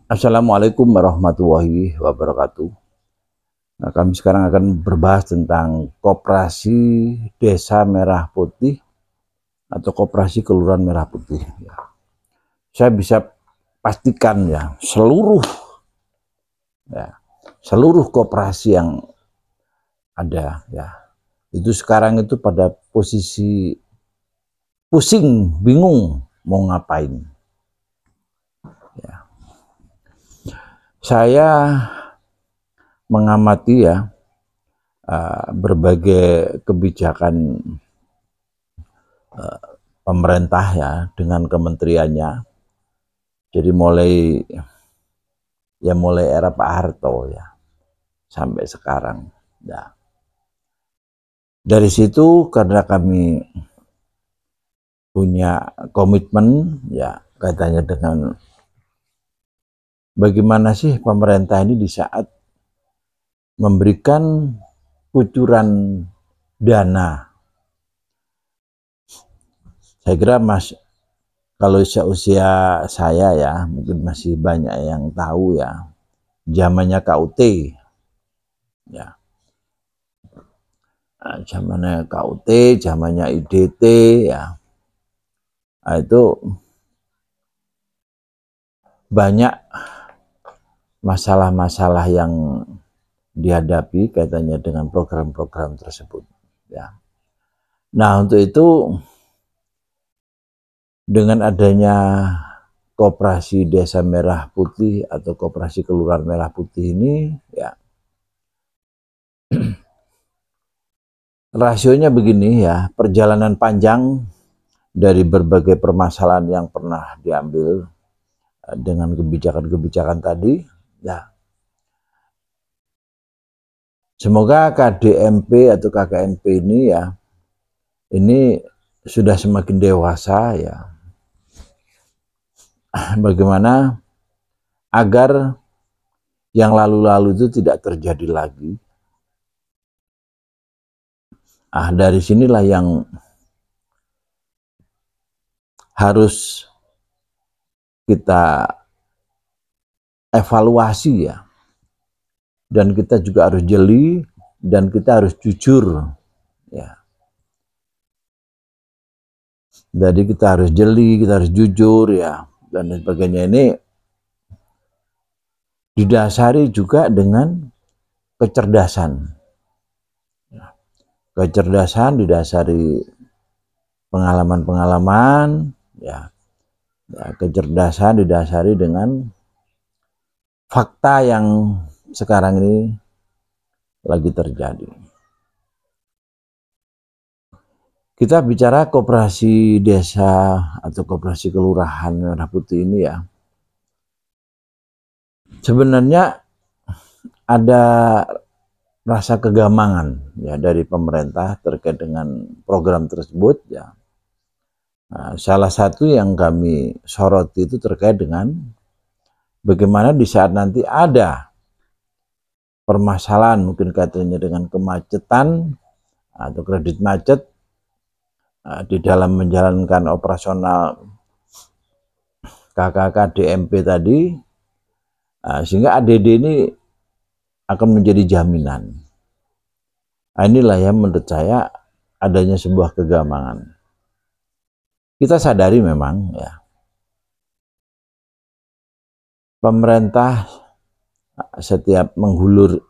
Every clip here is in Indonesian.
Assalamualaikum warahmatullahi wabarakatuh. Nah, kami sekarang akan berbahas tentang Koperasi Desa Merah Putih atau Koperasi Kelurahan Merah Putih. Ya. Saya bisa pastikan ya seluruh koperasi yang ada ya itu sekarang itu pada posisi pusing, bingung mau ngapain. Ya. Saya mengamati ya berbagai kebijakan pemerintah ya dengan kementeriannya. Jadi mulai era Pak Harto ya sampai sekarang. Ya. Dari situ karena kami punya komitmen ya kaitannya dengan bagaimana sih pemerintah ini di saat memberikan kucuran dana. Saya kira kalau usia saya ya mungkin masih banyak yang tahu ya zamannya KUT ya. Nah, zamannya KUT, zamannya IDT ya. Nah, itu banyak masalah-masalah yang dihadapi kaitannya dengan program-program tersebut ya. Nah, untuk itu dengan adanya Koperasi Desa Merah Putih atau Koperasi Kelurahan Merah Putih ini ya rasionya begini ya, perjalanan panjang dari berbagai permasalahan yang pernah diambil dengan kebijakan-kebijakan tadi ya. Semoga KDMP atau KKMP ini ya ini sudah semakin dewasa ya. Bagaimana agar yang lalu-lalu itu tidak terjadi lagi. Dari sinilah yang harus kita evaluasi ya. Dan kita juga harus jeli dan kita harus jujur ya. Jadi kita harus jeli, kita harus jujur ya dan sebagainya. Ini didasari juga dengan kecerdasan. Kecerdasan didasari pengalaman-pengalaman ya. Kecerdasan didasari dengan fakta yang sekarang ini lagi terjadi. Kita bicara koperasi desa atau koperasi kelurahan Merah Putih ini ya. Sebenarnya ada rasa kegamangan ya dari pemerintah terkait dengan program tersebut ya. Nah, salah satu yang kami soroti itu terkait dengan bagaimana di saat nanti ada permasalahan mungkin kaitannya dengan kemacetan atau kredit macet di dalam menjalankan operasional KKK-DMP tadi, sehingga ADD ini akan menjadi jaminan. Inilah yang menurut saya adanya sebuah kegamangan. Kita sadari memang ya, pemerintah setiap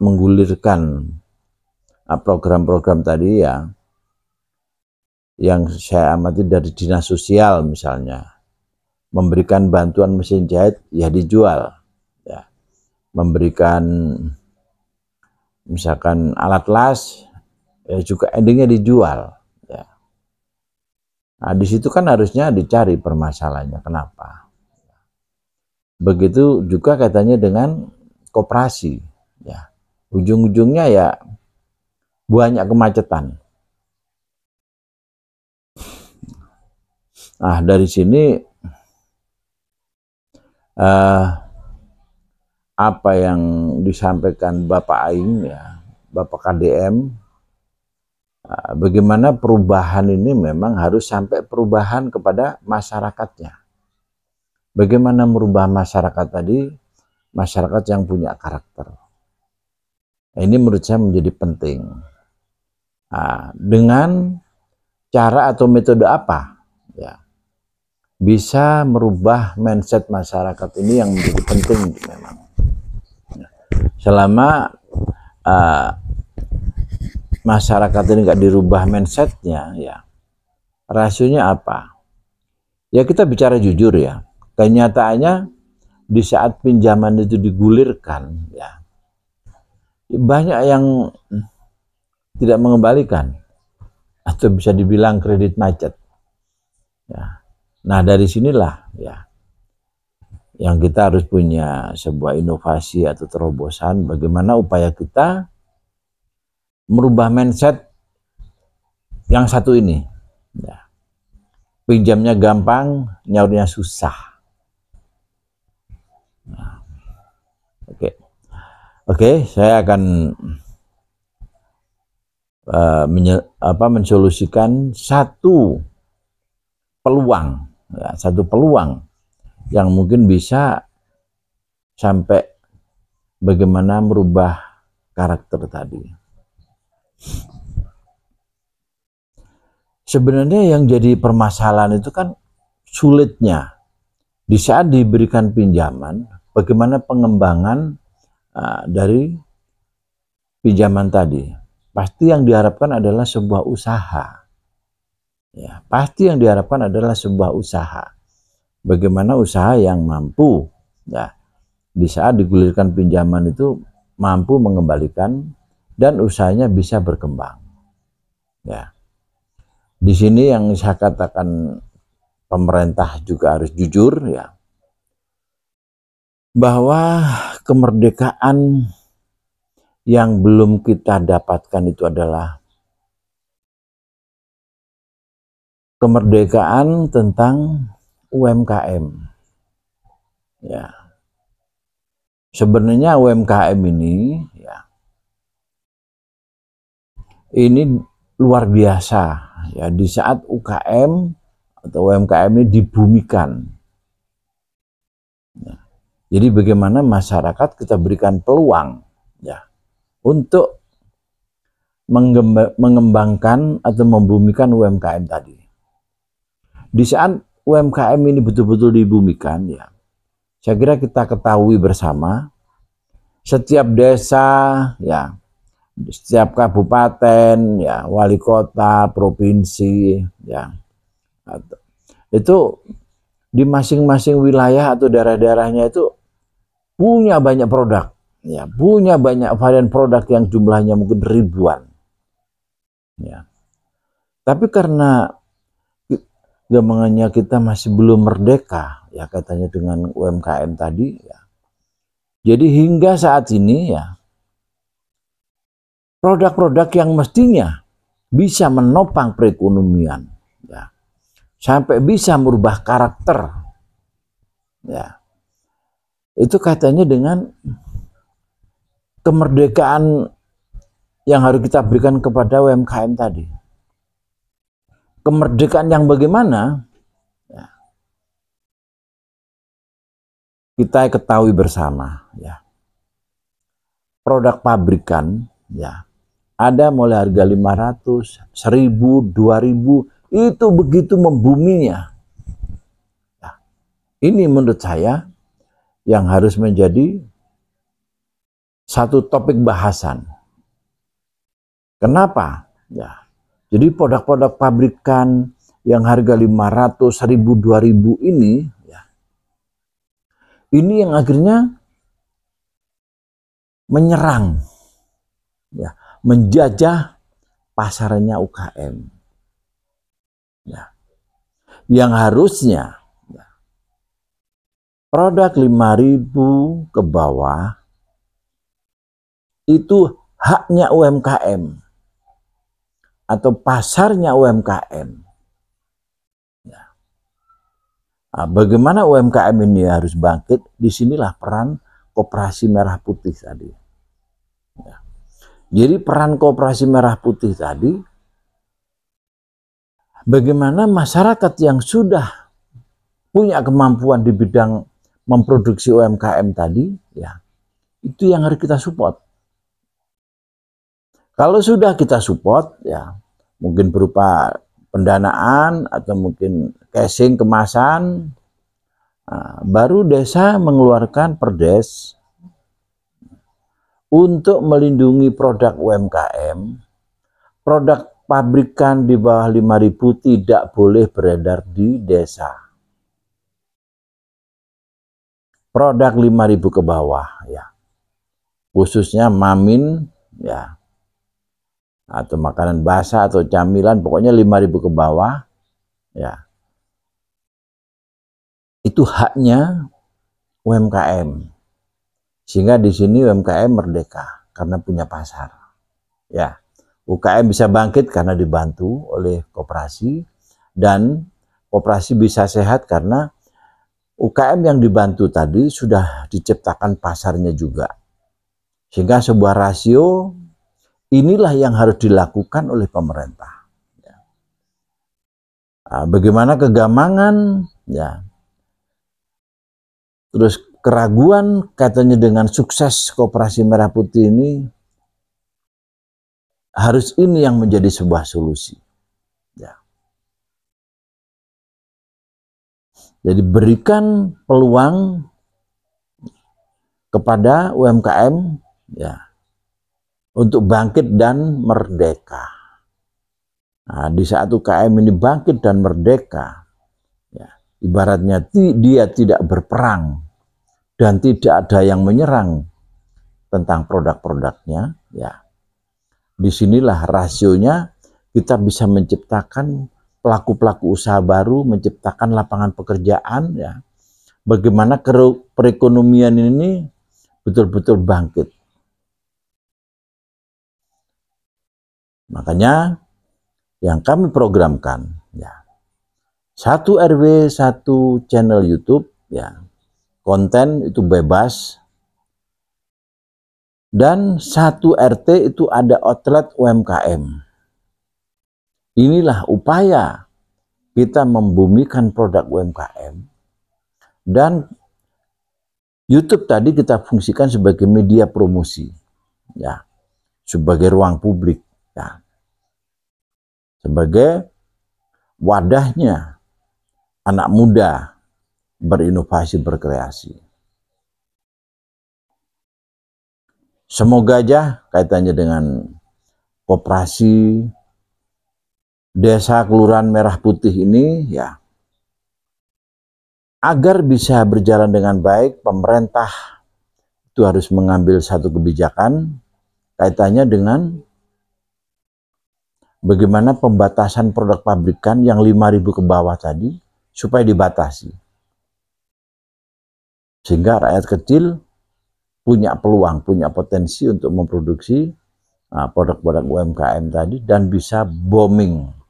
menggulirkan program-program tadi ya, yang saya amati dari dinas sosial misalnya, memberikan bantuan mesin jahit ya dijual ya, memberikan misalkan alat las ya juga endingnya dijual ya. Nah, di situ kan harusnya dicari permasalahannya kenapa. Begitu juga katanya dengan koperasi ya, ujung-ujungnya ya banyak kemacetan. Nah, dari sini apa yang disampaikan Bapak Aing ya, Bapak KDM, bagaimana perubahan ini memang harus sampai perubahan kepada masyarakatnya. Bagaimana merubah masyarakat tadi masyarakat yang punya karakter. Ini menurut saya menjadi penting. Nah, dengan cara atau metode apa ya bisa merubah mindset masyarakat ini yang menjadi penting memang. Selama masyarakat ini nggak dirubah mindsetnya, ya rasionya apa? Ya kita bicara jujur ya. Kenyataannya di saat pinjaman itu digulirkan, ya banyak yang tidak mengembalikan atau bisa dibilang kredit macet. Ya. Nah dari sinilah ya yang kita harus punya sebuah inovasi atau terobosan bagaimana upaya kita merubah mindset yang satu ini. Ya. Pinjamnya gampang, nyaurnya susah. Nah, Oke, saya akan mensolusikan satu peluang, ya, satu peluang yang mungkin bisa sampai bagaimana merubah karakter tadi. Sebenarnya yang jadi permasalahan itu kan sulitnya di saat diberikan pinjaman, bagaimana pengembangan dari pinjaman tadi. Pasti yang diharapkan adalah sebuah usaha. Ya, pasti yang diharapkan adalah sebuah usaha. Bagaimana usaha yang mampu, ya, di saat digulirkan pinjaman itu mampu mengembalikan dan usahanya bisa berkembang. Ya, di sini yang saya katakan pemerintah juga harus jujur, ya, bahwa kemerdekaan yang belum kita dapatkan itu adalah kemerdekaan tentang UMKM. Ya. Sebenarnya UMKM ini ya ini luar biasa ya di saat UKM atau UMKM ini dibumikan. Ya. Jadi bagaimana masyarakat kita berikan peluang ya untuk mengembangkan atau membumikan UMKM tadi. Di saat UMKM ini betul-betul dibumikan, ya, saya kira kita ketahui bersama, setiap desa, ya, setiap kabupaten, ya, wali kota, provinsi, ya, itu di masing-masing wilayah atau daerah-daerahnya itu punya banyak produk. Ya, punya banyak varian produk yang jumlahnya mungkin ribuan. Ya. Tapi karena gampangannya kita masih belum merdeka, ya katanya dengan UMKM tadi, ya. Jadi hingga saat ini ya produk-produk yang mestinya bisa menopang perekonomian, ya, sampai bisa merubah karakter, ya, itu katanya dengan kemerdekaan yang harus kita berikan kepada UMKM tadi. Kemerdekaan yang bagaimana? Ya. Kita ketahui bersama, ya. Produk pabrikan, ya, ada mulai harga 500, 1000, 2000, itu begitu membuminya. Ya. Ini menurut saya yang harus menjadi satu topik bahasan. Kenapa? Ya. Jadi produk-produk pabrikan yang harga 500, 1000, 2000 ini, ya, ini yang akhirnya menyerang, ya, menjajah pasarnya UKM. Ya. Yang harusnya ya, produk 5.000 ke bawah itu haknya UMKM atau pasarnya UMKM. Ya. Nah, bagaimana UMKM ini harus bangkit? Disinilah peran Koperasi Merah Putih tadi. Ya. Jadi peran Koperasi Merah Putih tadi, bagaimana masyarakat yang sudah punya kemampuan di bidang memproduksi UMKM tadi, ya, itu yang harus kita support. Kalau sudah kita support, ya, mungkin berupa pendanaan atau mungkin casing kemasan, baru desa mengeluarkan perdes untuk melindungi produk UMKM. Produk pabrikan di bawah 5.000 tidak boleh beredar di desa. Produk 5.000 ke bawah, ya, khususnya mamin, ya, atau makanan basah atau camilan, pokoknya 5.000 ke bawah, ya, itu haknya UMKM. Sehingga di sini UMKM merdeka karena punya pasar, ya. UKM bisa bangkit karena dibantu oleh koperasi, dan koperasi bisa sehat karena UKM yang dibantu tadi sudah diciptakan pasarnya juga. Sehingga sebuah rasio inilah yang harus dilakukan oleh pemerintah. Bagaimana kegamangan, ya, terus keraguan katanya dengan sukses Koperasi Merah Putih ini, harus ini yang menjadi sebuah solusi. Ya. Jadi berikan peluang kepada UMKM, ya, untuk bangkit dan merdeka. Nah, di saat UKM ini bangkit dan merdeka, ya, ibaratnya dia tidak berperang dan tidak ada yang menyerang tentang produk-produknya, ya. Disinilah rasionya kita bisa menciptakan pelaku-pelaku usaha baru, menciptakan lapangan pekerjaan, ya. Bagaimana perekonomian ini betul-betul bangkit. Makanya yang kami programkan, ya, 1 RW 1 channel YouTube, ya, konten itu bebas, dan 1 RT itu ada outlet UMKM. Inilah upaya kita membumikan produk UMKM, dan YouTube tadi kita fungsikan sebagai media promosi, ya, sebagai ruang publik, ya, sebagai wadahnya anak muda berinovasi, berkreasi. Semoga aja kaitannya dengan koperasi Desa Kelurahan Merah Putih ini, ya, agar bisa berjalan dengan baik, pemerintah itu harus mengambil satu kebijakan kaitannya dengan bagaimana pembatasan produk pabrikan yang 5.000 ke bawah tadi supaya dibatasi. Sehingga rakyat kecil punya peluang, punya potensi untuk memproduksi produk-produk UMKM tadi dan bisa booming.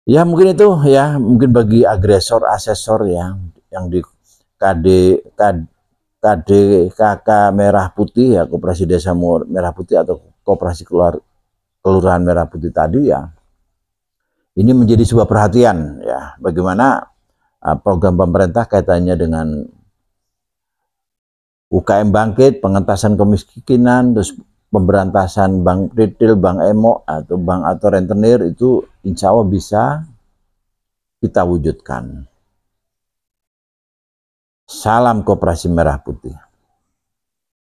Ya mungkin itu, ya, mungkin bagi agresor, asesor, ya, yang di KK Merah Putih, ya, Koperasi Desa Merah Putih atau Koperasi Kelurahan Merah Putih tadi, ya, ini menjadi sebuah perhatian, ya, bagaimana program pemerintah kaitannya dengan UKM bangkit, pengentasan kemiskinan, terus pemberantasan bank retail, bank emo atau bank atau rentenir, itu insya Allah bisa kita wujudkan. Salam Koperasi Merah Putih.